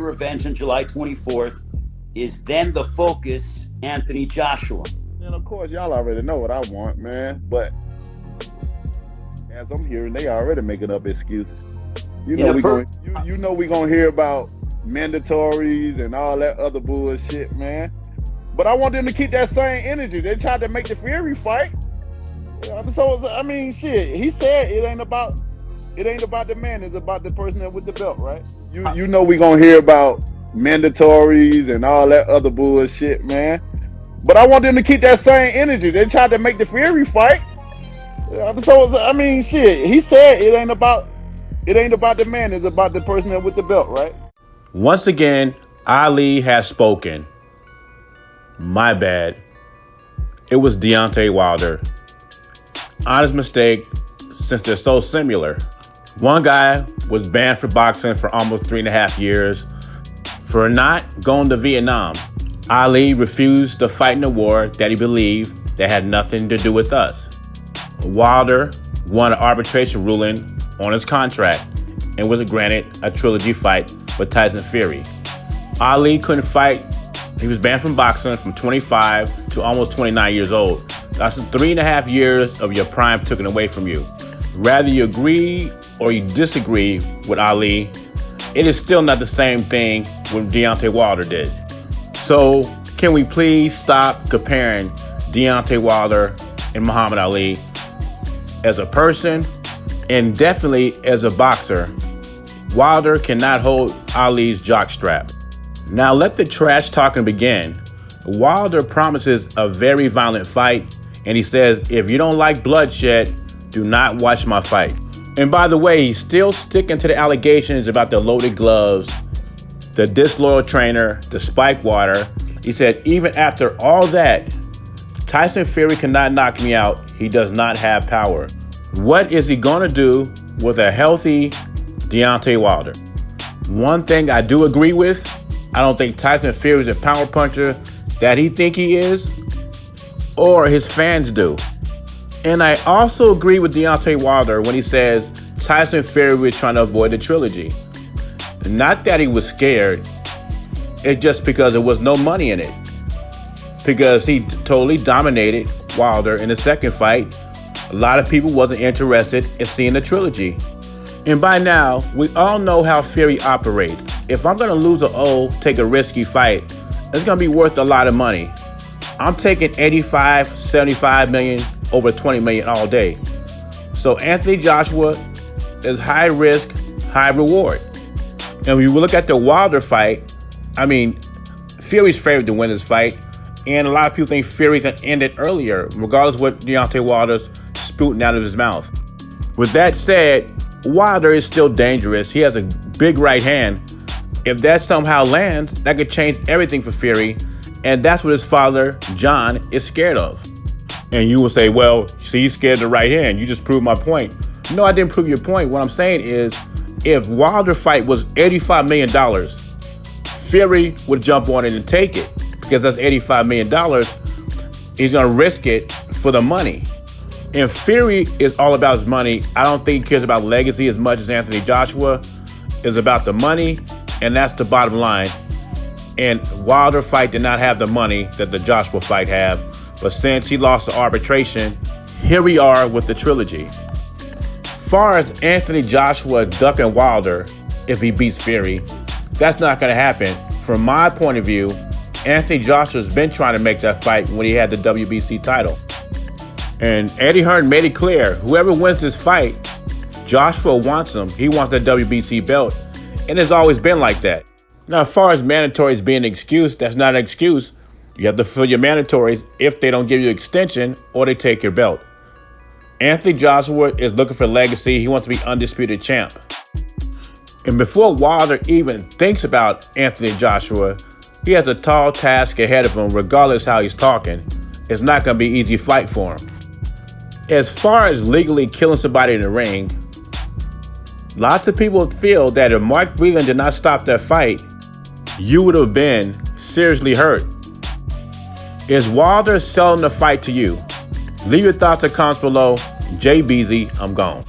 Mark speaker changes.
Speaker 1: revenge on July 24th. Is then the focus Anthony Joshua?
Speaker 2: And of course, y'all already know what I want, man. But as I'm hearing, they already making up excuses. You know we gonna hear about mandatories and all that other bullshit, man. But I want them to keep that same energy. They tried to make the Fury fight. So I mean, shit. He said it ain't about the man. It's about the person that with the belt, right? You know we gonna hear about mandatories and all that other bullshit, man. But I want them to keep that same energy. They tried to make the Fury fight. So I mean, shit. He said it ain't about the man. It's about the person that with the belt, right?
Speaker 3: Once again, Ali has spoken. My bad. It was Deontay Wilder. Honest mistake, since they're so similar. One guy was banned for boxing for almost 3.5 years for not going to Vietnam. Ali refused to fight in a war that he believed that had nothing to do with us. Wilder won an arbitration ruling on his contract and was granted a trilogy fight with Tyson Fury. Ali couldn't fight. He was banned from boxing from 25 to almost 29 years old. That's 3.5 years of your prime taken away from you. Whether you agree or you disagree with Ali, it is still not the same thing what Deontay Wilder did. So can we please stop comparing Deontay Wilder and Muhammad Ali as a person and definitely as a boxer? Wilder cannot hold Ali's jockstrap. Now let the trash talking begin. Wilder promises a very violent fight, and he says, if you don't like bloodshed, do not watch my fight. And by the way, he's still sticking to the allegations about the loaded gloves, the disloyal trainer, the spike water. He said, even after all that, Tyson Fury cannot knock me out. He does not have power. What is he gonna do with a healthy Deontay Wilder? One thing I do agree with, I don't think Tyson Fury is a power puncher that he think he is, or his fans do. And I also agree with Deontay Wilder when he says Tyson Fury was trying to avoid the trilogy. Not that he was scared, it's just because there was no money in it. Because he totally dominated Wilder in the second fight. A lot of people wasn't interested in seeing the trilogy. And by now, we all know how Fury operates. If I'm gonna lose an O, take a risky fight, it's gonna be worth a lot of money. I'm taking 85, 75 million, over 20 million all day. So Anthony Joshua is high risk, high reward. And when you look at the Wilder fight, I mean, Fury's favored to win this fight. And a lot of people think Fury's gonna end it earlier, regardless of what Deontay Wilder's spouting out of his mouth. With that said, Wilder is still dangerous. He has a big right hand. If that somehow lands, that could change everything for Fury. And that's what his father, John, is scared of. And you will say, well, see, he's scared of the right hand. You just proved my point. No, I didn't prove your point. What I'm saying is, if Wilder fight was $85 million, Fury would jump on it and take it. Because that's $85 million. He's going to risk it for the money. And Fury is all about his money. I don't think he cares about legacy as much as Anthony Joshua. It's about the money, and that's the bottom line. And Wilder fight did not have the money that the Joshua fight have. But since he lost the arbitration, here we are with the trilogy. Far as Anthony Joshua ducking Wilder, if he beats Fury, that's not going to happen. From my point of view, Anthony Joshua's been trying to make that fight when he had the WBC title. And Eddie Hearn made it clear, whoever wins this fight, Joshua wants him. He wants that WBC belt. And it's always been like that. Now, as far as mandatories being an excuse, that's not an excuse. You have to fill your mandatories if they don't give you extension or they take your belt. Anthony Joshua is looking for legacy. He wants to be undisputed champ. And before Wilder even thinks about Anthony Joshua, he has a tall task ahead of him, regardless how he's talking. It's not going to be an easy fight for him. As far as legally killing somebody in the ring, lots of people feel that if Mark Breland did not stop that fight, you would have been seriously hurt. Is Wilder selling the fight to you? Leave your thoughts and comments below. Jay Beezy, I'm gone.